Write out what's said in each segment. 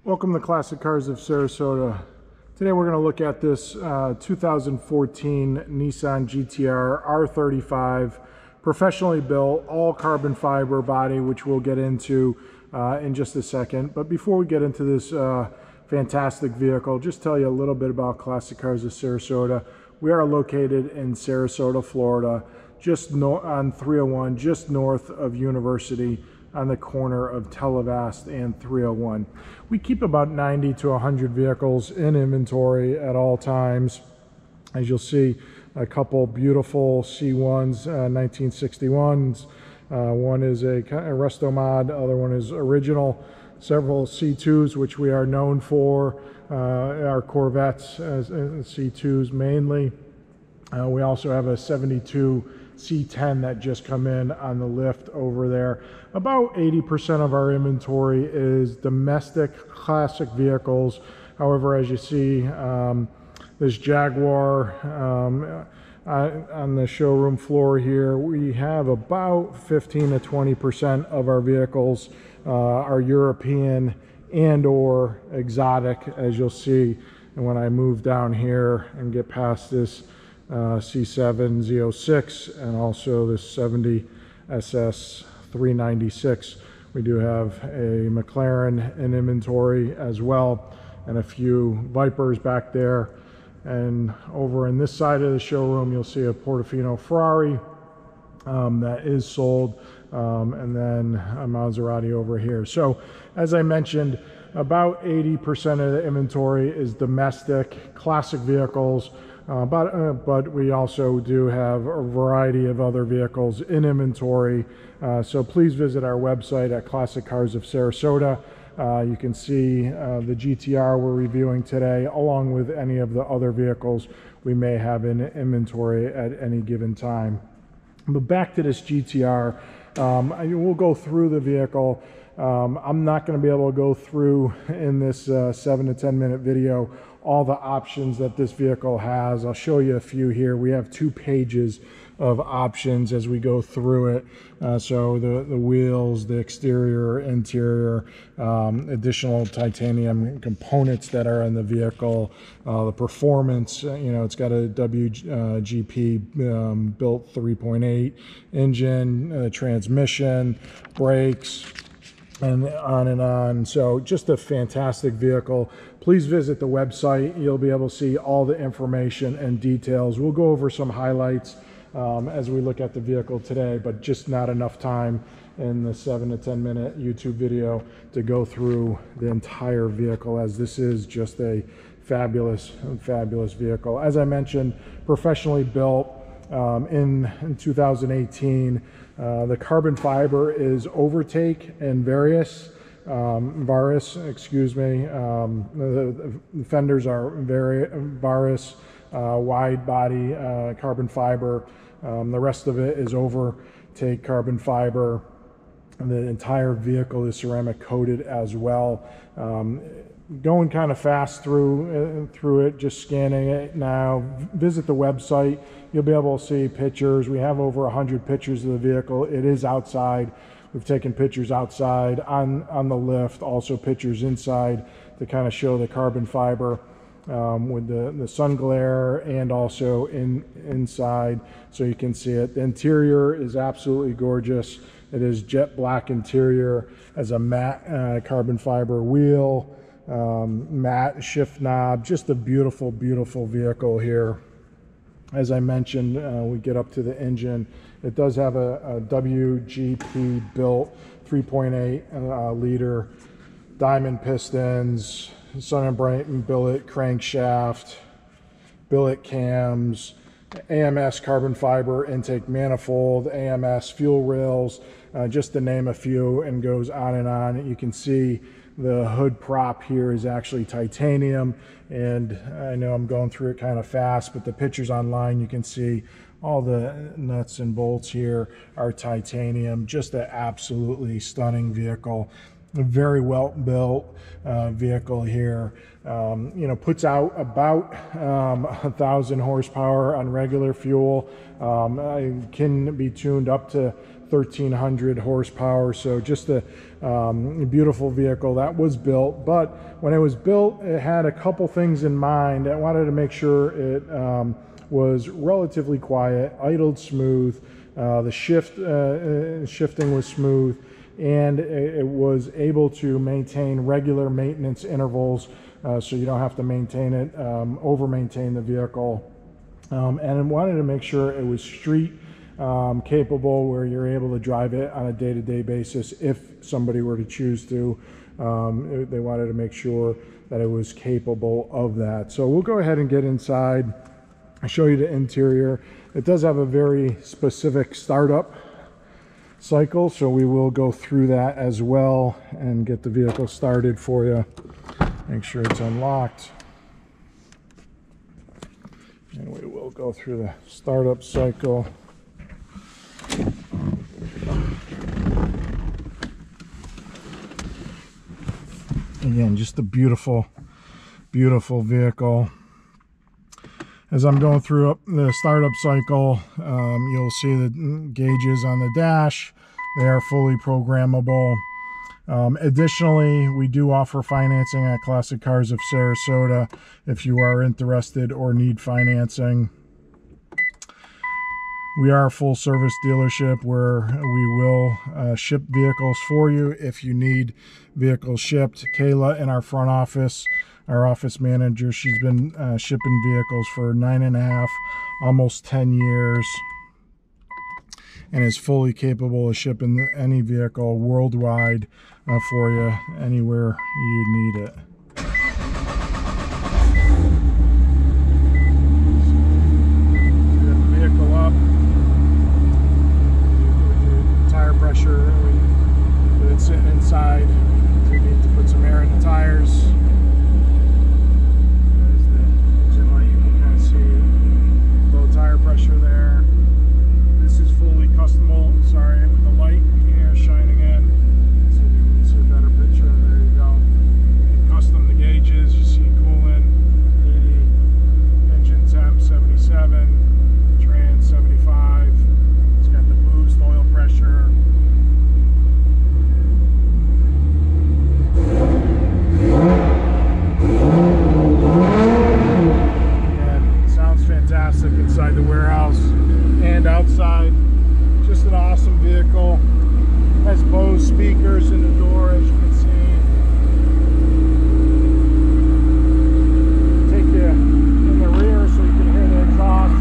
Welcome to Classic Cars of Sarasota. Today we're going to look at this 2014 Nissan GTR R35, professionally built, all carbon fiber body, which we'll get into in just a second. But before we get into this fantastic vehicle, just tell you a little bit about Classic Cars of Sarasota. We are located in Sarasota, Florida, just on 301, just north of University, on the corner of Televast and 301. We keep about 90 to 100 vehicles in inventory at all times. As you'll see, a couple beautiful C1s, 1961s. One is a resto mod, the other one is original. Several C2s, which we are known for, our Corvettes as C2s mainly. We also have a 72 C10 that just come in on the lift over there. About 80% of our inventory is domestic classic vehicles. However, as you see, this Jaguar on the showroom floor here, we have about 15 to 20% of our vehicles are European and or exotic, as you'll see. And when I move down here and get past this C7 Z06 and also this 70 SS 396, we do have a McLaren in inventory as well, and a few Vipers back there. And over in this side of the showroom, you'll see a Portofino Ferrari that is sold, and then a Maserati over here. So as I mentioned, about 80% of the inventory is domestic classic vehicles. But we also do have a variety of other vehicles in inventory. So please visit our website at Classic Cars of Sarasota. You can see the GTR we're reviewing today, along with any of the other vehicles we may have in inventory at any given time. But back to this GTR, we'll go through the vehicle. I'm not going to be able to go through in this 7 to 10 minute video all the options that this vehicle has. I'll show you a few here. We have 2 pages of options as we go through it. So the wheels, the exterior, interior, additional titanium components that are in the vehicle, the performance, it's got a WGP built 3.8 engine, transmission, brakes, and on and on. So just a fantastic vehicle. Please visit the website. You'll be able to see all the information and details. We'll go over some highlights as we look at the vehicle today, but just not enough time in the 7 to 10 minute YouTube video to go through the entire vehicle, as this is just a fabulous vehicle. As I mentioned, professionally built in 2018. The carbon fiber is Overtake and Varis, excuse me. The fenders are Varis, wide body carbon fiber. The rest of it is Overtake carbon fiber. And the entire vehicle is ceramic coated as well. Going kind of fast through it, just scanning it now. Visit the website. You'll be able to see pictures. We have over 100 pictures of the vehicle. It is outside. We've taken pictures outside on the lift, also pictures inside to kind of show the carbon fiber with the sun glare, and also inside so you can see it. The interior is absolutely gorgeous. It is jet black interior, as a matte carbon fiber wheel, matte shift knob. Just a beautiful vehicle here. As I mentioned, we get up to the engine. It does have a WGP built 3.8 liter diamond pistons, Sun and Brighton billet crankshaft, billet cams, AMS carbon fiber intake manifold, AMS fuel rails, just to name a few, and goes on and on. You can see the hood prop here is actually titanium, and I know I'm going through it kind of fast, but the pictures online, you can see all the nuts and bolts here are titanium. Just an absolutely stunning vehicle. A very well built vehicle here. Puts out about 1,000 horsepower on regular fuel. Can be tuned up to 1,300 horsepower. So just a beautiful vehicle that was built. But when it was built, it had a couple things in mind. I wanted to make sure it was relatively quiet, idled smooth, the shifting was smooth, and it was able to maintain regular maintenance intervals, so you don't have to maintain it, over-maintain the vehicle. And I wanted to make sure it was street capable, where you're able to drive it on a day-to-day basis if somebody were to choose to. They wanted to make sure that it was capable of that. So we'll go ahead and get inside. I'll show you the interior. It does have a very specific startup cycle, so we will go through that as well and get the vehicle started for you. Make sure it's unlocked. And we will go through the startup cycle. Again, just a beautiful, beautiful vehicle. As I'm going through the startup cycle, you'll see the gauges on the dash. They are fully programmable. Additionally, we do offer financing at Classic Cars of Sarasota if you are interested or need financing. We are a full service dealership where we will ship vehicles for you if you need vehicles shipped. Kayla in our front office, our office manager, she's been shipping vehicles for 9.5, almost 10 years, and is fully capable of shipping any vehicle worldwide for you anywhere you need it. Vehicle up. Tire pressure, with it sitting inside, we need to put some air in the tires. There's the engine light, you can kind of see low tire pressure there. This is fully customable, sorry, with the light here shining in, so you can see a better picture. There you go. You can custom the gauges, you see coolant 80, engine temp 77, trans 75. It's got the boost, oil pressure. And sounds fantastic inside the warehouse and outside. Just an awesome vehicle. Has Bose speakers in the door, as you can see. Take you in the rear so you can hear the exhaust.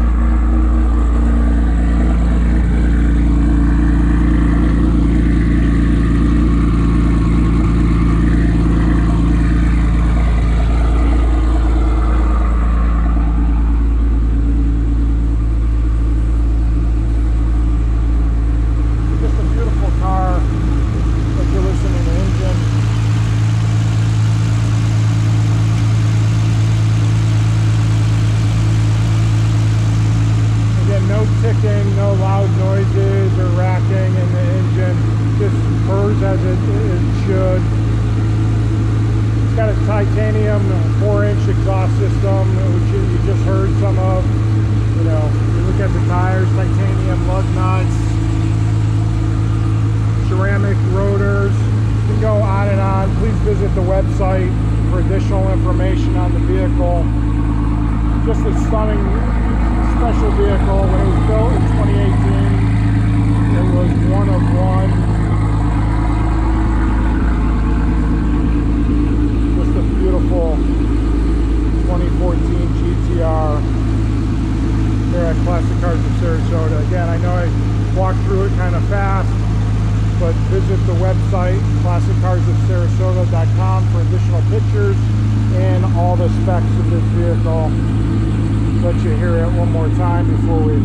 No loud noises or racking in the engine, just purrs as it should. It's got a titanium 4-inch exhaust system, which you just heard some of. You know, you look at the tires, titanium lug nuts, ceramic rotors. You can go on and on. Please visit the website for additional information on the vehicle. Just a stunning, special vehicle. When it was built in 2018, it was one of one. Just a beautiful 2014 GTR here at Classic Cars of Sarasota. Again, I know I walked through it kind of fast, but visit the website classiccarsofsarasota.com for additional pictures and all the specs of this vehicle. Let you hear it one more time before we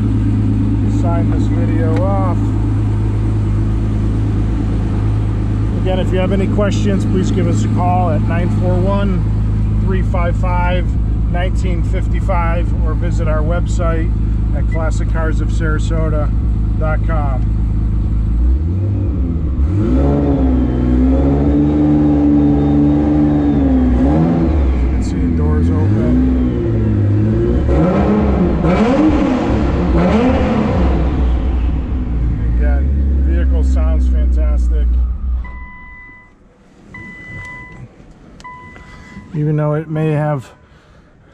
sign this video off. Again, if you have any questions, please give us a call at 941-355-1955 or visit our website at classiccarsofsarasota.com. You can see the doors open. Again, Even though it may have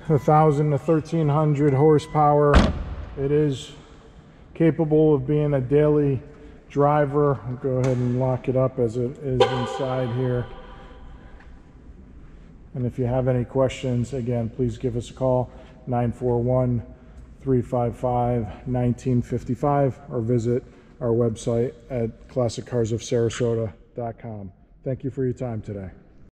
1,000 to 1,300 horsepower, it is capable of being a daily driver. I'll go ahead and lock it up as it is inside here. And if you have any questions, again, please give us a call, 941-355-1955, or visit our website at classiccarsofsarasota.com. Thank you for your time today.